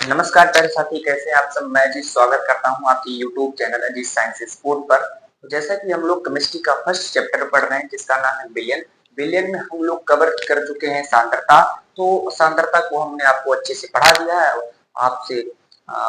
नमस्कार प्यारे साथी, कैसे हैं आप सब। मैं जी स्वागत करता हूं आपके YouTube channel Ajit science sport पर। तो जैसा कि हम लोग केमिस्ट्री का फर्स्ट चैप्टर पढ़ रहे हैं जिसका नाम है विलियन। विलियन में हम लोग कवर कर चुके हैं सांद्रता। तो सांद्रता को हमने आपको अच्छे से पढ़ा दिया है। आपसे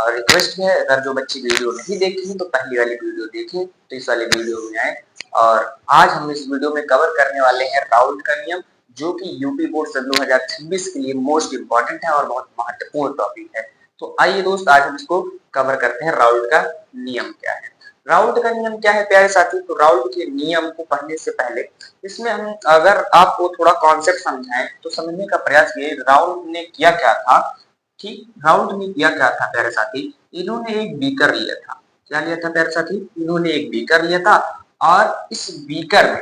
रिक्वेस्ट है, अगर जो बच्चे वीडियो नहीं देखी है तो पहली वाली वीडियो देखें, तो इस वाली वीडियो में आए। और आज हम इस वीडियो में कवर करने वाले हैं राउल्ट का नियम, जो कि यूपी बोर्ड सन 2026 के लिए मोस्ट इंपॉर्टेंट है और बहुत महत्वपूर्ण टॉपिक है। तो आइए दोस्त, आज हम इसको कवर करते हैं। राउल्ट का नियम क्या है। राउल्ट का नियम क्या है प्यारे साथी। तो राउल्ट के नियम को पढ़ने से पहले इसमें हम अगर आपको थोड़ा कॉन्सेप्ट समझाएं तो समझने का प्रयास किए राउल्ट ने किया क्या था। ठीक, राउल्ट ने किया क्या था प्यारे साथी। इन्होंने एक बीकर लिया था। क्या लिया था प्यारे साथी? इन्होंने एक बीकर लिया था और इस बीकर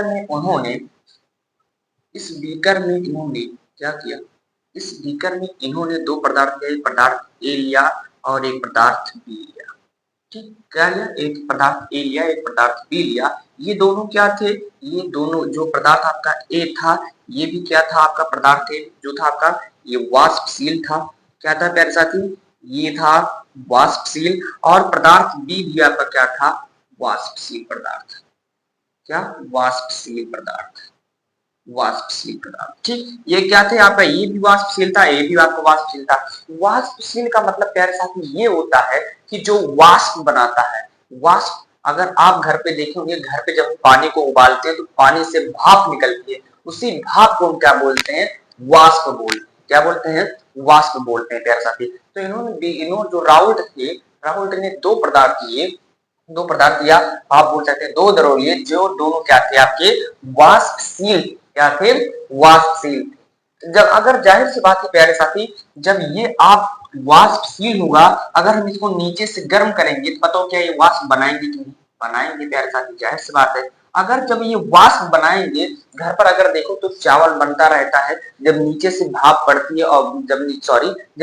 में इन्होंने क्या किया। इस बीकर में इन्होंने दो पदार्थ लिया, एक पदार्थ ए लिया और एक पदार्थ बी लिया। ठीक, क्या लिया? एक पदार्थ ए लिया, एक पदार्थ बी लिया। ये दोनों क्या थे? ये दोनों जो पदार्थ आपका ए था, ये भी क्या था आपका पदार्थ ए जो था आपका, ये वाष्पशील था। क्या था प्यारे साथी? ये था वाष्पशील। और पदार्थ बी भी आपका क्या था? वाष्पशील पदार्थ। क्या? वाष्पशील पदार्थ। वाष्पशील पदार्थ। ठीक, ये क्या थे आपका? ये भी वाष्पशील था, ये भी आपका वाष्पशील था। वाष्पशील का मतलब प्यारे साथी ये होता है कि जो वाष्प बनाता है। वाष्प, अगर आप घर पे देखेंगे, घर पे जब पानी को उबालते हैं तो पानी से भाप निकलती है, उसी भाप को हम क्या बोलते हैं? वाष्प बोलते हैं। क्या बोलते हैं? वाष्प बोलते हैं प्यारे साथी। तो इन्होंने जो राउल्ट थे, राउल्ट ने दो पदार्थ लिया, आप बोल सकते हैं दो द्रव लिए, जो दोनों क्या थे आपके? वाष्पशील। क्या थे? वाष्पशील। जब अगर जाहिर सी बात है प्यारे साथी, जब ये आप वाष्पशील होगा, अगर हम इसको नीचे से गर्म करेंगे तो बताओ क्या ये वाष्प बनाएंगे कि नहीं? बनाएंगे प्यारे साथी, जाहिर सी बात है। अगर जब ये वाष्प बनाएंगे, घर पर अगर देखो तो चावल बनता रहता है, जब नीचे से भाप पड़ती है और जब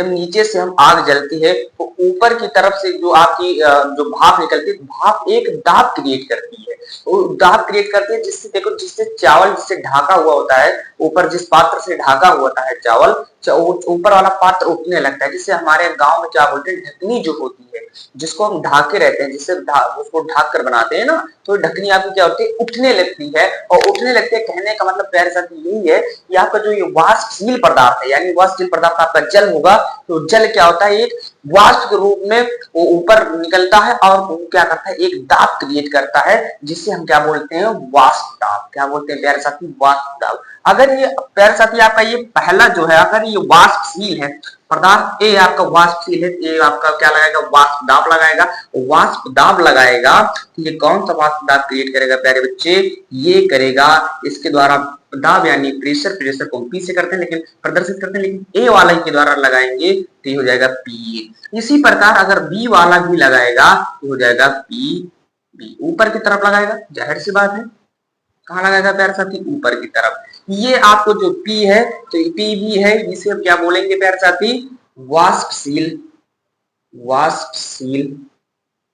नीचे से हम आग जलती है तो ऊपर की तरफ से जो आपकी जो भाप निकलती है, भाप एक दाब क्रिएट करती है। वो दाब क्रिएट करती है जिससे देखो, जिससे चावल जिससे ढाका हुआ होता है, ऊपर जिस पात्र से ढाका हुआ होता है चावल, ऊपर वाला पात्र उठने लगता है, जिससे हमारे गांव में क्या बोलते हैं? ढकनी जो होती है, जिसको हम ढाके रहते हैं, जिससे उसको ढाक कर बनाते हैं ना, तो ढकनी आपकी क्या होती है? उठने लगती है। और उठने लगते है कहने का मतलब प्यारे साथी यही है कि आपका जो ये वाष्पशील पदार्थ है, यानी वाष्पशील पदार्थ आपका जल होगा, तो जल क्या होता है? एक वाष्प के रूप में वो ऊपर निकलता है और वो क्या करता है? एक दाब क्रिएट करता है, जिससे हम क्या बोलते हैं? वाष्प दाब। क्या बोलते हैं प्यारे साथी? वाष्प दाब। अगर ये प्यारे साथी आपका ये पहला जो है, अगर ये वाष्पशील है, पदार्थ ए आपका वाष्पशील है, ए आपका क्या लगाएगा? वाष्प दाब लगाएगा। वाष्प दाब लगाएगा तो ये कौन सा वाष्प दाब क्रिएट करेगा प्यारे बच्चे? ये करेगा इसके द्वारा दाब यानी प्रेशर को हम पी से करते हैं, लेकिन प्रदर्शित करते हैं, लेकिन ए वाला के द्वारा लगाएंगे तो ये हो जाएगा पी। इसी प्रकार अगर बी वाला भी लगाएगा तो हो जाएगा पी बी। ऊपर की तरफ लगाएगा, जाहिर सी बात है। कहाँ लगाएगा प्यारे साथी? ऊपर की तरफ। ये आपको जो पी है, तो पी भी है, इसे हम क्या बोलेंगे प्यारे साथी? वाष्पशील। वाष्पशील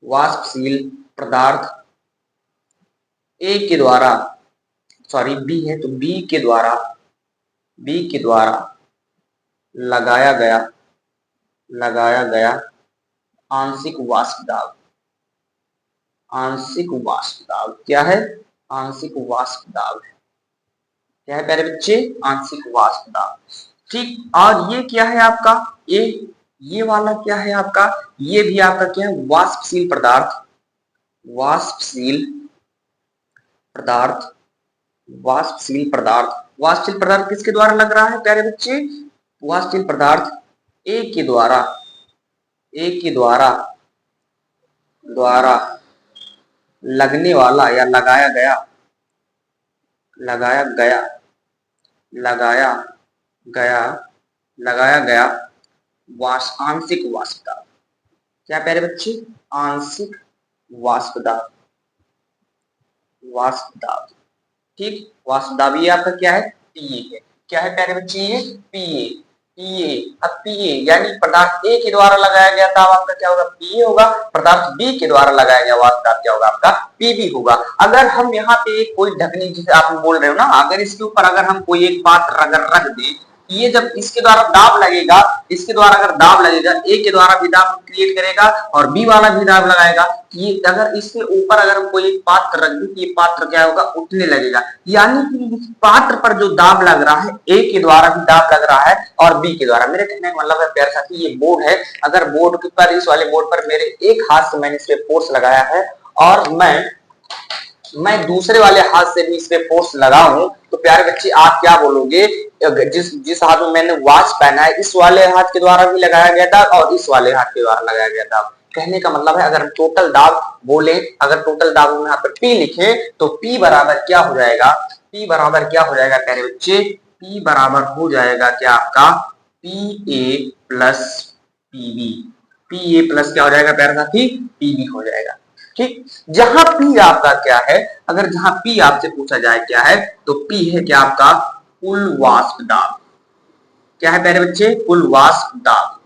वाष्पशील पदार्थ ए के द्वारा, सॉरी बी है तो बी के द्वारा लगाया गया आंशिक वाष्प दाब। आंशिक वाष्प दाब क्या है? आंशिक वाष्प दाब है। क्या है प्यारे बच्चे? आंशिक वाष्प दाब। ठीक, और ये क्या है आपका? ये वाला क्या है आपका? ये भी आपका क्या है? वाष्पशील पदार्थ। वाष्पशील पदार्थ वाष्पशील पदार्थ। वाष्पशील पदार्थ किसके द्वारा लग रहा है प्यारे बच्चे? वाष्पशील पदार्थ ए के द्वारा लगने वाला या लगाया गया आंशिक वाष्प दाब। क्या प्यारे बच्चे? आंशिक वाष्प दाब। ठीक, वाष्प दाब ये आपका क्या है? पीए है। क्या है प्यारे बच्चे? ये पीए। अब पीए यानी पदार्थ ए के द्वारा लगाया गया दाब आपका क्या होगा? पीए होगा। पदार्थ बी के द्वारा लगाया गया वाष्प दाब क्या होगा? आपका पीबी होगा। अगर हम यहाँ पे कोई ढकनी, जिसे आप बोल रहे हो ना, अगर इसके ऊपर अगर हम कोई एक पात्र अगर रख दें, ये जब इसके द्वारा दाब लगेगा, इसके द्वारा अगर दाब लगेगा, ए के द्वारा भी दाब क्रिएट करेगा और बी वाला भी दाब लगाएगा। ये अगर इसके ऊपर अगर हम कोई पात्र रख दें, ये पात्र क्या होगा, उठने लगेगा। यानी कि इस पात्र पर जो दाब लग रहा है, ए के द्वारा भी दाब लग रहा है और बी के द्वारा। मेरे कहने का मतलब है प्यारे साथी, ये बोर्ड है, अगर बोर्ड के पर, इस वाले बोर्ड पर मेरे एक हाथ से मैंने इस पे फोर्स लगाया है और मैं दूसरे वाले हाथ से भी इस पे फोर्स लगाऊं, तो प्यारे बच्चे आप क्या बोलोगे, जिस हाथ में मैंने वॉच पहना है, इस वाले हाथ के द्वारा भी लगाया गया था और इस वाले हाथ के द्वारा लगाया गया था। कहने का मतलब है, अगर हम टोटल दाब बोले, अगर टोटल दाब में यहाँ पर P लिखे, तो P बराबर क्या हो जाएगा, P बराबर क्या हो जाएगा प्यारे बच्चे, P बराबर हो जाएगा क्या आपका, PA plus PB। PA plus क्या हो जाएगा प्यारे साथी, PB हो जाएगा। ठीक, जहां P आपका क्या है, अगर जहां P आपसे पूछा जाए क्या है, तो P है क्या आपका, कुल वाष्प दाब। क्या है प्यारे बच्चे, कुल वाष्प दाब।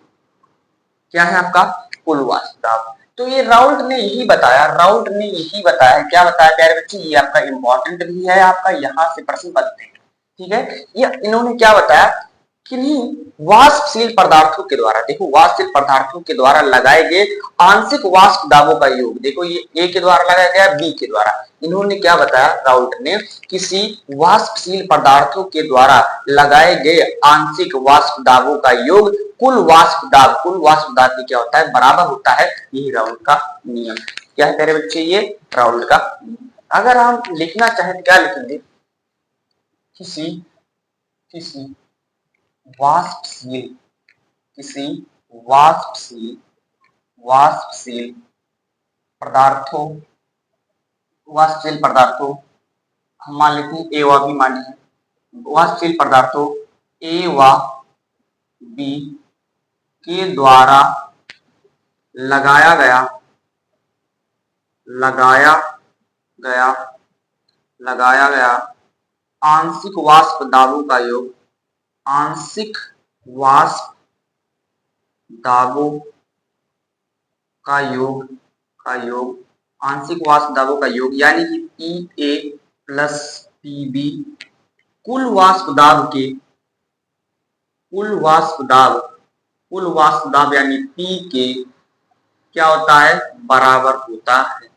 क्या है आपका, कुल वाष्प दाब। तो ये राउल्ट ने यही बताया, राउल्ट ने यही बताया, क्या बताया प्यारे बच्चे, ये आपका इंपॉर्टेंट भी है, आपका यहां से प्रश्न बनते हैं। ठीक है, ये इन्होंने क्या बताया, किन्हीं वाष्पशील पदार्थों के द्वारा, देखो वाष्पशील पदार्थों के द्वारा लगाए गए आंशिक वाष्प दाबों का योग, देखो ये ए के द्वारा लगाया गया, बी के द्वारा। इन्होंने क्या बताया, राउल्ट ने, किसी वाष्पशील पदार्थों के द्वारा लगाए गए आंशिक वाष्प दाबों का योग कुल वाष्प दाब, कुल वाष्प दाब की क्या होता है, बराबर होता है। यही राउल्ट का नियम। क्या है प्यारे बच्चे, ये राउल्ट का नियम। अगर हम लिखना चाहें तो क्या लिखेंगे, किसी वाष्पशील, किसी वाष्पशील वाष्पशील पदार्थों, वाष्पशील पदार्थों, हम मान लेते हैं ए व बी, मानिए वाष्पशील पदार्थों ए व बी के द्वारा लगाया गया लगाया गया लगाया गया आंशिक वाष्प दाबों का योग, आंशिक वाष्प दाबों का योग आंशिक वाष्प दाबों का योग, यानी कि PA प्लस PB कुल वाष्प दाब के, कुल वाष्प दाब यानी P के क्या होता है, बराबर होता है।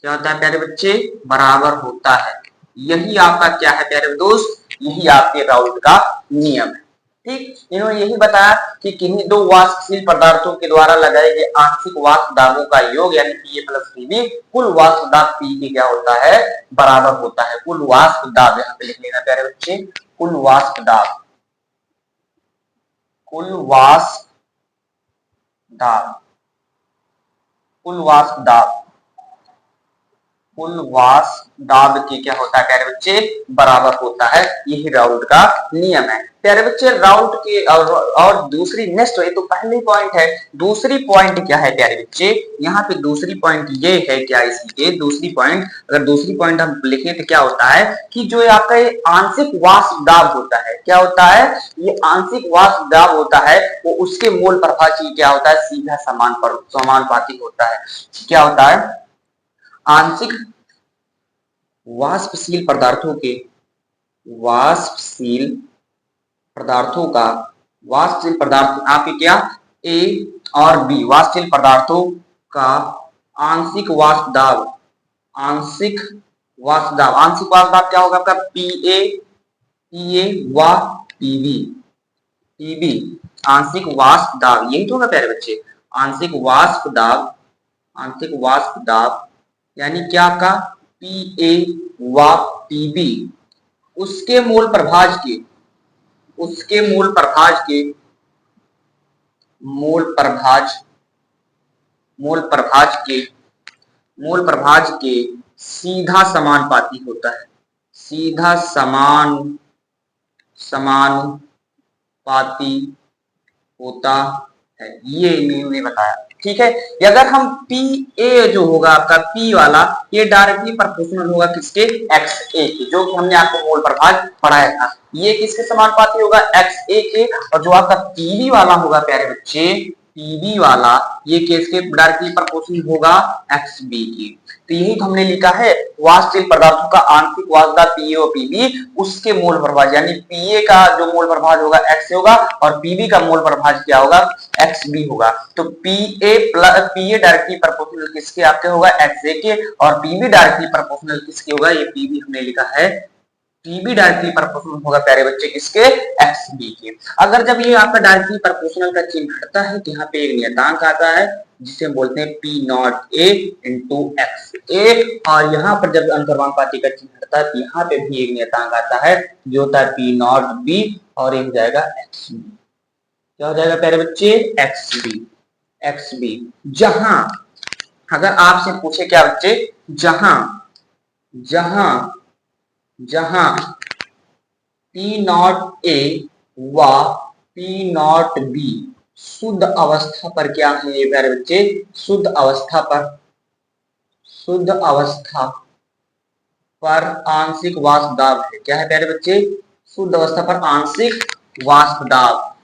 क्या होता है प्यारे बच्चे, बराबर होता है। यही आपका क्या है प्यारे दोस्त, यही आपके राउल्ट का नियम है। ठीक, इन्होंने यही बताया कि किन्हीं दो वाष्पशील पदार्थों के द्वारा लगाए गए आंशिक वाष्प दाबों का योग, यानी PA प्लस PB कुल वाष्प दाब P के क्या होता है, बराबर होता है। कुल वाष्प दाब यहाँ पे लिख लेना प्यारे बच्चे, कुल वाष्प दाब, कुल वाष्प दाब, कुल वाष्प दाब, कुल वाष्प दाब के क्या होता है प्यारे बच्चे, बराबर होता है। यही राउल्ट का नियम है प्यारे बच्चे। राउल्ट के और दूसरी नेक्स्ट है, तो पहली पॉइंट है, दूसरी पॉइंट क्या है प्यारे बच्चे, यहाँ पे दूसरी पॉइंट ये है क्या, इसी के दूसरी पॉइंट, अगर दूसरी पॉइंट हम लिखें तो क्या होता है कि जो आपका ये आंशिक वाष्प दाब होता है, क्या होता है, ये आंशिक वाष्प दाब होता है, वो उसके मोल प्रभाव की क्या होता है, सीधा समानुपाती होता है। क्या होता है, आंशिक वाष्पशील पदार्थों के, वाष्पशील पदार्थों का, वाष्पशील पदार्थ आपके क्या, ए और बी वाष्पशील पदार्थों का आंशिक वाष्प दाब, आंशिक वाष्प दाब, आंशिक वाष्प दाब क्या होगा आपका, PA व PB आंशिक वाष्प दाब, यही तो होगा प्यारे बच्चे, आंशिक वाष्प दाब, आंशिक वाष्प दाब यानी क्या का, PA व PB उसके मूल प्रभाज के, उसके मूल प्रभाज के, मूल प्रभाज के सीधा समानुपाती होता है, सीधा समानुपाती होता है, ये इन्होंने बताया। ठीक है, अगर हम PA जो होगा आपका P वाला, ये डायरेक्टली प्रोपोर्शनल होगा किसके, XA के, जो कि हमने आपको मोल प्रभाज पढ़ाया था। ये किसके समानुपाती होगा, XA के, और जो आपका PB वाला होगा प्यारे बच्चे, PB वाला ये किसके डायरेक्टली प्रोपोर्शनल होगा, XB की। तो यही तो हमने लिखा है वाष्पशील पदार्थों का आंशिक वाष्पदाब पीए और पीबी, उसके मोल प्रभाज यानी पीए का जो मोल प्रभाज होगा एक्स होगा और पीबी का मोल प्रभाज क्या होगा एक्स बी होगा। तो पीए डायरेक्टली प्रोपोर्शनल किसके आपके होगा एक्स ए के, और पीबी डायरेक्टली प्रोपोर्शनल किसके होगा, ये पीबी हमने लिखा है पीबी डायरेक्टली प्रोपोर्शनल होगा प्यारे बच्चे किसके एक्स बी के। अगर जब ये आपका डायरेक्टली प्रोपोर्शनल का चिन्ह हटता है तो यहाँ पे एक नियतांक आता है जिसे बोलते हैं P naught A into X A, और यहाँ पर जब अंतर्वानुपाती का चिन्ह हटता है तो यहाँ पे भी एक नियतांक आता है जो होता है पी नॉट बी, और एक हो जाएगा एक्स बी। क्या हो जाएगा प्यारे बच्चे एक्स बी, एक्स बी। जहां अगर आपसे पूछे क्या बच्चे, जहां जहां जहां पी नॉट ए व पी नॉट बी शुद्ध अवस्था पर क्या है प्यारे बच्चे, शुद्ध अवस्था पर, शुद्ध अवस्था पर आंशिक वाष्प दाब है। क्या है प्यारे बच्चे, शुद्ध अवस्था पर आंशिक वाष्प दाब,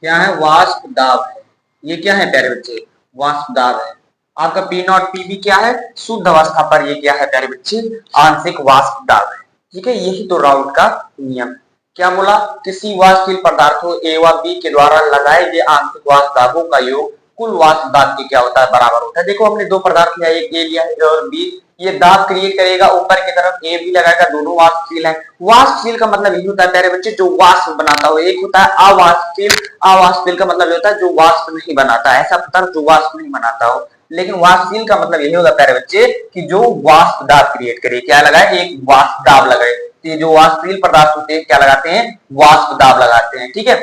क्या है वाष्प दाब है। ये क्या है प्यारे बच्चे, वाष्प दाब है। आपका पी नॉट पी बी क्या है, शुद्ध अवस्था पर ये क्या है प्यारे बच्चे, आंशिक वाष्प दाब है। ठीक है, यही तो राउल्ट का नियम है। क्या बोला, किसी वाष्पशील पदार्थों ए व बी के द्वारा लगाए गए आंशिक वाष्प दाबों का योग कुल वाष्प दाब के क्या होता है, बराबर होता है। देखो हमने दो पदार्थ लिया, एक ए लिया है और बी, ये दाब क्रिएट करेगा ऊपर की तरफ, ए भी लगाएगा, दोनों वाष्पशील है। वाष्पशील का मतलब यही होता है प्यारे बच्चे जो वाष्प बनाता हो, एक होता है अवाष्पशील, अवाष्पशील का मतलब होता है जो वाष्प नहीं बनाता, ऐसा पदार्थ जो वाष्प नहीं बनाता हो। लेकिन वाष्पशील का मतलब यही होगा प्यारे बच्चे कि जो वाष्प दाब क्रिएट करे, क्या लगाए, एक वाष्प दाब लगाए। ये जो वाष्पशील पदार्थ होते हैं क्या लगाते हैं, वाष्प दाब लगाते हैं। ठीक है,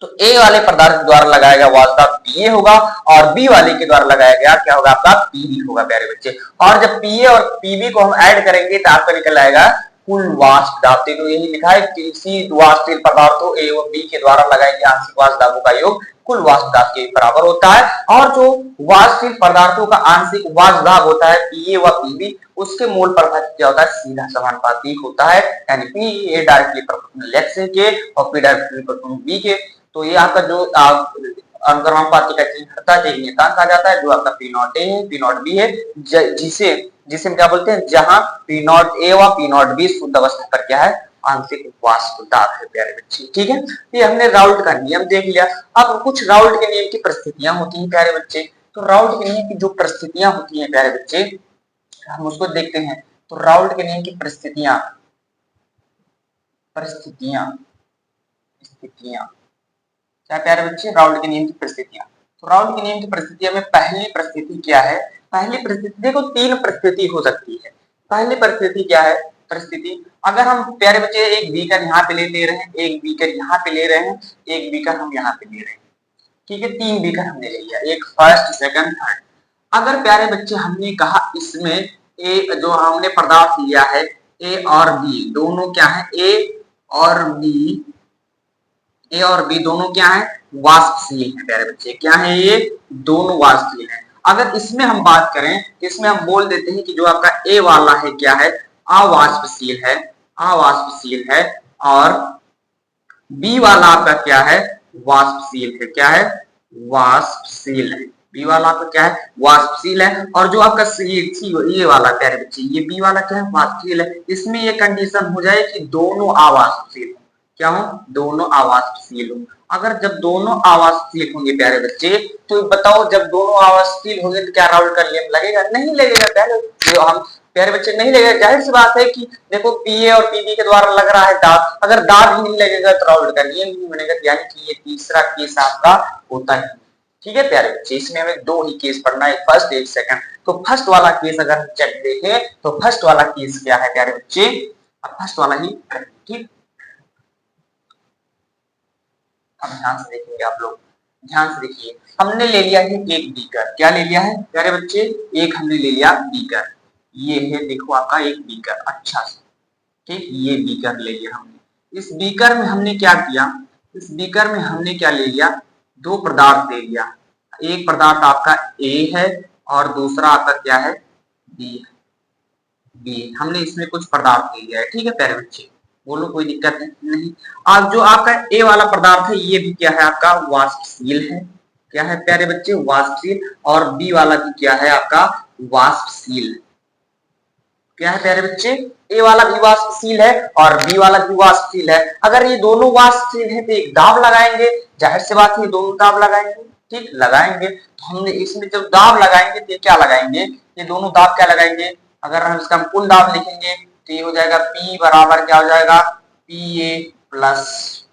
तो ए वाले पदार्थ के द्वारा लगाया गया वाष्प दाब पीए होगा और बी वाले के द्वारा लगाया गया क्या होगा आपका पीबी होगा प्यारे बच्चे। और जब पीए और पीबी को हम ऐड करेंगे तो आपका निकल आएगा कुल वाष्प दाब। तो यही लिखा है किसी वाष्पशील पदार्थों ए और बी के द्वारा लगाए गए आंशिक वाष्प दाबों का योग कुल वाष्प दाब के बराबर होता है। और जो वाष्पशील पदार्थों का आंशिक वाष्प दाब होता है पीए व पीबी, उसके मोल प्रभाज क्या होता है, सीधा समानुपाती होता है, यानी P A directly proportional x के और पी डायरेक्टली प्रोपोर्शनल बी के। तो ये आपका जो अनुक्रमानुपाती का चिन्ह हटता है एक नियतांक आ जाता है जो आपका पी नॉट ए है, पी नॉट बी है, जिसे जिसे हम क्या बोलते हैं, जहां पी नॉट ए व पी नॉट बी शुद्ध अवस्था पर क्या है, आंशिक वाष्प दाब है प्यारे बच्चे। ठीक है, ये हमने राउल्ट का नियम देख लिया। अब कुछ राउल्ट के नियम की परिस्थितियां होती हैं प्यारे बच्चे। तो राउल्ट के नियम की जो परिस्थितियां होती हैं प्यारे बच्चे, हम उसको देखते हैं। तो राउल्ट के नियम की परिस्थितियां, परिस्थितियां स्थितियां क्या प्यारे बच्चे, राउल्ट के नियम की परिस्थितियां। तो राउल्ट के नियम की परिस्थितियां में पहली परिस्थिति क्या है, पहली परिस्थिति देखो तीन परिस्थिति हो सकती है। पहली परिस्थिति क्या है, परिस्थिति अगर हम प्यारे बच्चे एक बीकर यहाँ पे ले रहे हैं, एक बीकर यहाँ पे ले रहे हैं, एक बीकर हम यहाँ पे ले रहे हैं। ठीक है, तीन बीकर हमने ले लिया, एक फर्स्ट सेकंड थर्ड। अगर प्यारे बच्चे हमने कहा इसमें ए जो हमने पदार्थ लिया है ए और बी दोनों क्या है, ए और बी, ए और बी दोनों क्या है, वाष्पशील है प्यारे बच्चे। क्या है, ये दोनों वाष्पशील है। अगर इसमें हम बात करें, इसमें हम बोल देते हैं कि जो आपका ए वाला है क्या है, अवाष्पशील है, अवाष्पशील है, और बी वाला आपका क्या है, वाष्पशील है। क्या है, वाष्पशील है। बी वाला आपका क्या है, वाष्पशील है। और जो आपका ये वाला प्यारे बच्चे, ये बी वाला क्या है, वाष्पशील है। इसमें ये कंडीशन हो जाए कि दोनों अवाष्पशील हो, क्या हो, दोनों अवाष्पशील हो। अगर जब दोनों अवाष्पशील होंगे प्यारे बच्चे, तो बताओ जब दोनों अवाष्पशील होंगे तो क्या राउल्ट का नियम लगेगा, नहीं लगेगा प्यारे। जो हम प्यारे बच्चे नहीं लगेगा, जाहिर सी बात है कि देखो पीए और पीबी के द्वारा लग रहा है दाब, अगर दाब ही नहीं लगेगा तो राउल्ट का नियम नहीं बनेगा, यानी कि ये तीसरा केस आपका होता है। ठीक है प्यारे बच्चे, इसमें हमें दो ही केस पढ़ना है, फर्स्ट एक सेकंड। तो फर्स्ट वाला केस अगर हम चेक देखें तो फर्स्ट वाला केस क्या है प्यारे बच्चे, अब फर्स्ट वाला ही, ठीक। अब ध्यान से देखेंगे आप लोग, ध्यान से देखिए। हमने ले लिया है एक बीकर, क्या ले लिया है प्यारे बच्चे, एक हमने ले लिया बीकर। ये है देखो आपका एक बीकर, अच्छा से, ठीक, ये बीकर ले लिया हमने। इस बीकर में हमने क्या किया, इस बीकर में हमने क्या ले लिया, दो पदार्थ ले लिया। एक पदार्थ आपका ए है और दूसरा आपका क्या है, बी है। बी हमने इसमें कुछ पदार्थ ले लिया है। ठीक है प्यारे बच्चे, बोलो कोई दिक्कत नहीं। अब जो आपका ए वाला पदार्थ है ये भी क्या है आपका, वाष्पशील है। क्या है प्यारे बच्चे, वाष्पशील। और बी वाला भी क्या है आपका, वाष्पशील। क्या है प्यारे बच्चे, ए वाला भी वाष्पशील है और बी वाला भी वाष्पशील है। अगर ये दोनों वाष्पशील है तो एक दाब लगाएंगे, जाहिर सी बात है दोनों दाब लगाएंगे, ठीक लगाएंगे। तो हमने इसमें जब दाब लगाएंगे तो क्या लगाएंगे, ये दोनों दाब क्या लगाएंगे, अगर हम इसका कुल दाब लिखेंगे तो ये हो जाएगा P बराबर क्या हो जाएगा, PA प्लस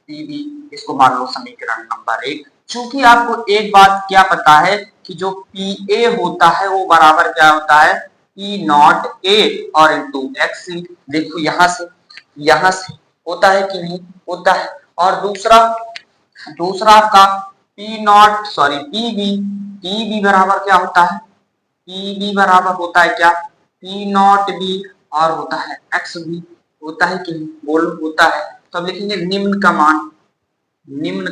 PB। इसको मान लो समीकरण नंबर 1। चूंकि आपको एक बात क्या पता है कि जो PA होता है वो बराबर क्या होता है, P नॉट A और इंटू एक्स। देखो यहां से होता है कि नहीं होता है। और दूसरा आपका P नॉट सॉरी PB बराबर क्या होता है, PB बराबर होता है क्या, P नॉट B और होता है एक्स भी। होता है कि नहीं, बोलो होता है। तो अब लिखेंगे निम्न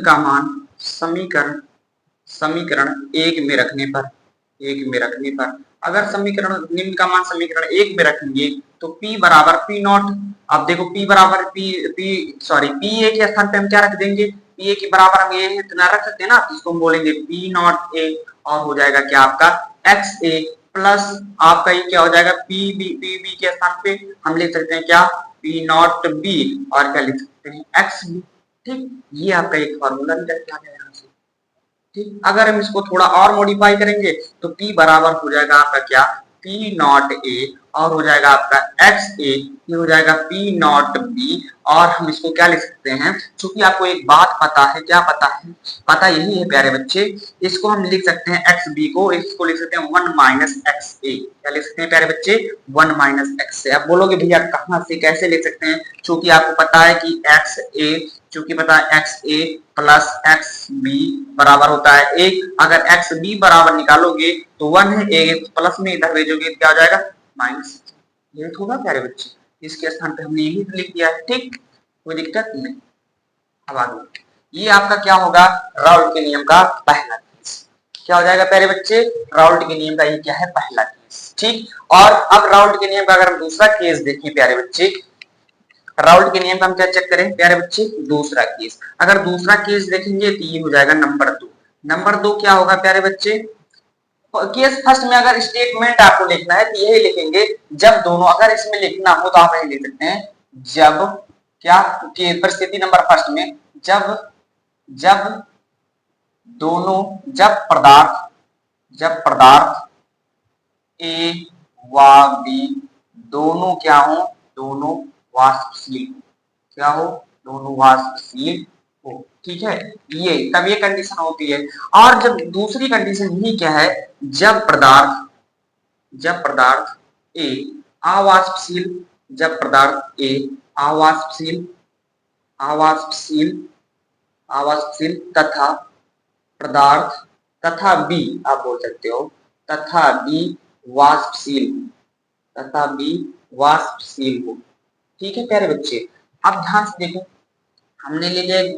का मान समीकरण एक में रखने पर अगर समीकरण निम्न का मान समीकरण 1 में रखेंगे तो P बराबर P नॉट। अब देखो P बराबर P A के स्थान पे हम क्या रख देंगे, P A के बराबर हम ये इतना रख सकते हैं ना, इसको हम बोलेंगे P नॉट A और हो जाएगा क्या आपका एक्स ए प्लस आपका ये क्या हो जाएगा पी बी के स्थान पे हम लिख सकते हैं क्या, P नॉट B और क्या लिख सकते हैं एक्स बी। ठीक, ये आपका एक फॉर्मूला निकल के आ गया यहाँ से। ठीक, अगर हम इसको थोड़ा और मॉडिफाई करेंगे तो P बराबर हो जाएगा आपका क्या, P नॉट A और हो जाएगा आपका एक्स ए, ये हो जाएगा P नॉट B और हम इसको क्या लिख सकते हैं, क्योंकि आपको एक बात पता है, क्या पता है, पता यही है प्यारे बच्चे, इसको हम लिख सकते हैं एक्स बी को, इसको लिख सकते हैं 1 माइनस एक्स ए। क्या लिख सकते हैं प्यारे बच्चे, 1 माइनस एक्स ए। आप बोलोगे भैया कहां से कैसे लिख सकते हैं, क्योंकि आपको पता है कि एक्स ए, चूंकि पता है एक्स ए प्लस एक्स बी बराबर होता है 1। अगर एक्स बी बराबर निकालोगे तो 1 है, एक प्लस में इधर भेजोगे तो क्या हो जाएगा माइनस। ये होगा प्यारे बच्चे, इसके स्थान पे हमने यही लिख दिया है। ठीक, कोई दिक्कत नहीं। अब आगे ये आपका क्या होगा, राउल्ट के नियम का पहला केस। क्या हो जाएगा प्यारे बच्चे, राउल्ट के नियम का ये क्या है पहला केस। ठीक, और अब राउल्ट के नियम का अगर हम दूसरा केस देखें प्यारे बच्चे, राउल्ट के नियम का हम क्या चेक करें प्यारे बच्चे, दूसरा केस। अगर दूसरा केस देखेंगे तो ये हो जाएगा नंबर 2। नंबर 2 क्या होगा प्यारे बच्चे, केस फर्स्ट में अगर स्टेटमेंट आपको लिखना है तो यही लिखेंगे, जब दोनों, अगर इसमें लिखना हो तो आप यही लिख सकते हैं, जब क्या परिस्थिति नंबर फर्स्ट में जब दोनों, जब पदार्थ ए व बी दोनों क्या हो, दोनों वाष्पशील, क्या हो, दोनों वाष्पशील हो। ठीक है, ये तब ये कंडीशन होती है। और जब दूसरी कंडीशन ही क्या है, जब पदार्थ ए अवाष्पशील, जब पदार्थ ए अवाष्पशील तथा बी आप बोल सकते हो, तथा बी वाष्पशील हो। ठीक है प्यारे बच्चे, अब ध्यान से देखो, हमने ले लिया एक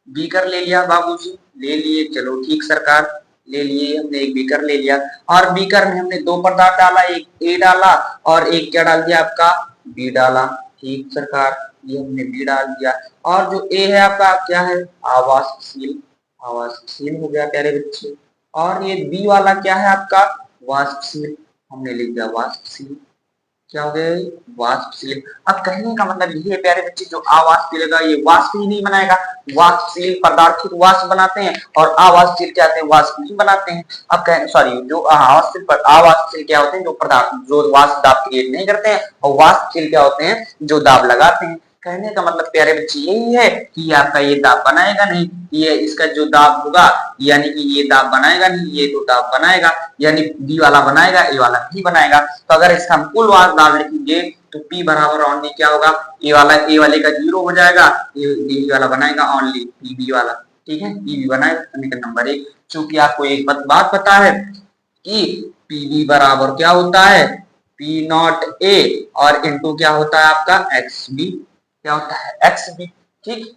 बीकर ले लिया बाबूजी, ले लिए, चलो ठीक सरकार, ले लिए हमने एक बीकर ले लिया और बीकर में हमने 2 पदार्थ डाला, एक ए डाला और एक क्या डाल दिया आपका बी डाला। ठीक सरकार, ये हमने बी डाल दिया और जो ए है आपका क्या है अवाष्पशील हो गया प्यारे बच्चे, और ये बी वाला क्या है आपका वाष्पशील, हमने लिख दिया वाष्पशील। क्या हो गया वाष्पशील। अब कहने का मतलब यही है प्यारे बच्चे, जो अवाष्पशील है ये वाष्प ही नहीं बनाएगा, वाष्पशील पदार्थ वाष्प बनाते हैं और अवाष्पशील क्या होते हैं, वाष्प नहीं बनाते हैं। अब कह सॉरी, जो अवाष्पशील क्या होते हैं, जो पदार्थ जो वाष्प दाब क्रिएट नहीं करते हैं, और वाष्पशील क्या होते हैं, जो दाब लगाते हैं। कहने का मतलब प्यारे बच्चे यही है कि आपका ये दाब बनाएगा नहीं, ये इसका जो दाब होगा यानी कि ये दाब बनाएगा नहीं, ये तो दाब बनाएगा, यानी बी वाला बनाएगा, ए वाला नहीं बनाएगा। तो अगर इसका हम कुल दाब लिखेंगे तो P बराबर ओनली क्या होगा, ए वाले का 0 हो जाएगा, बी वाला बनाएगा ओनली बी वाला। ठीक है, बी बनाएगा, समीकरण नंबर 1। चूंकि आपको एक बात पता है कि Pb बराबर क्या होता है, P नॉट A और इनटू क्या होता है आपका एक्स बी, क्या होता है एक्स बी। ठीक,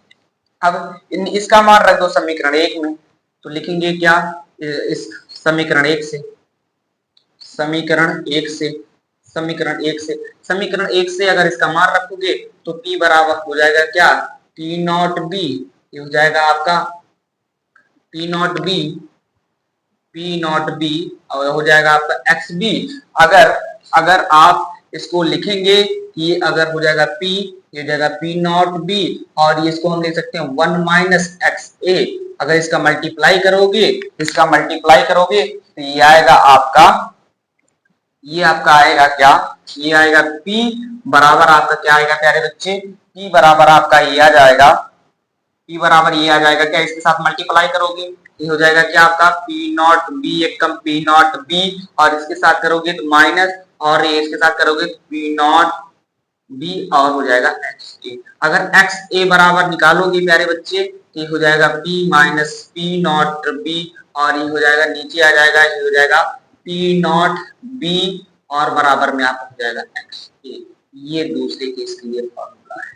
अब इसका मान रख दो समीकरण 1 में, तो लिखेंगे क्या, इस समीकरण 1 से अगर इसका मान रखोगे तो P बराबर हो जाएगा क्या, P नॉट B, ये हो जाएगा आपका P not B P not be और हो जाएगा आपका एक्स बी। अगर अगर आप इसको लिखेंगे कि अगर हो जाएगा पी, ये हो जाएगा पी नॉट बी, और ये इसको हम लिख सकते हैं 1 माइनस एक्स ए। अगर इसका मल्टीप्लाई करोगे तो ये आएगा आपका, ये आपका आएगा क्या, ये आएगा P बराबर आपका क्या आएगा प्यारे बच्चे, P बराबर आपका ये आ जाएगा, P बराबर ये आ जाएगा क्या, इसके साथ मल्टीप्लाई करोगे ये हो जाएगा क्या आपका P not B Ekam P not B, और इसके साथ करोगे तो माइनस, और ये इसके साथ करोगे तो P नॉट B और हो जाएगा XA। अगर XA बराबर निकालोगे प्यारे बच्चे तो ये हो जाएगा P minus P not B, और ये हो जाएगा नीचे आ जाएगा, ये हो जाएगा P नॉट B और बराबर में आपको हो जाएगा XA। ये दूसरे केस के लिए फॉर्मूला है।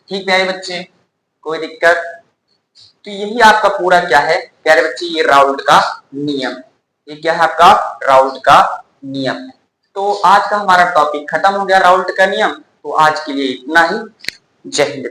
ठीक प्यारे बच्चे, कोई दिक्कत? तो यही आपका पूरा क्या है प्यारे बच्चे, ये राउल्ट का नियम। ये क्या है आपका राउल्ट का नियम है। तो आज का हमारा टॉपिक खत्म हो गया, राउल्ट का नियम। तो आज के लिए इतना ही। जय हिंद।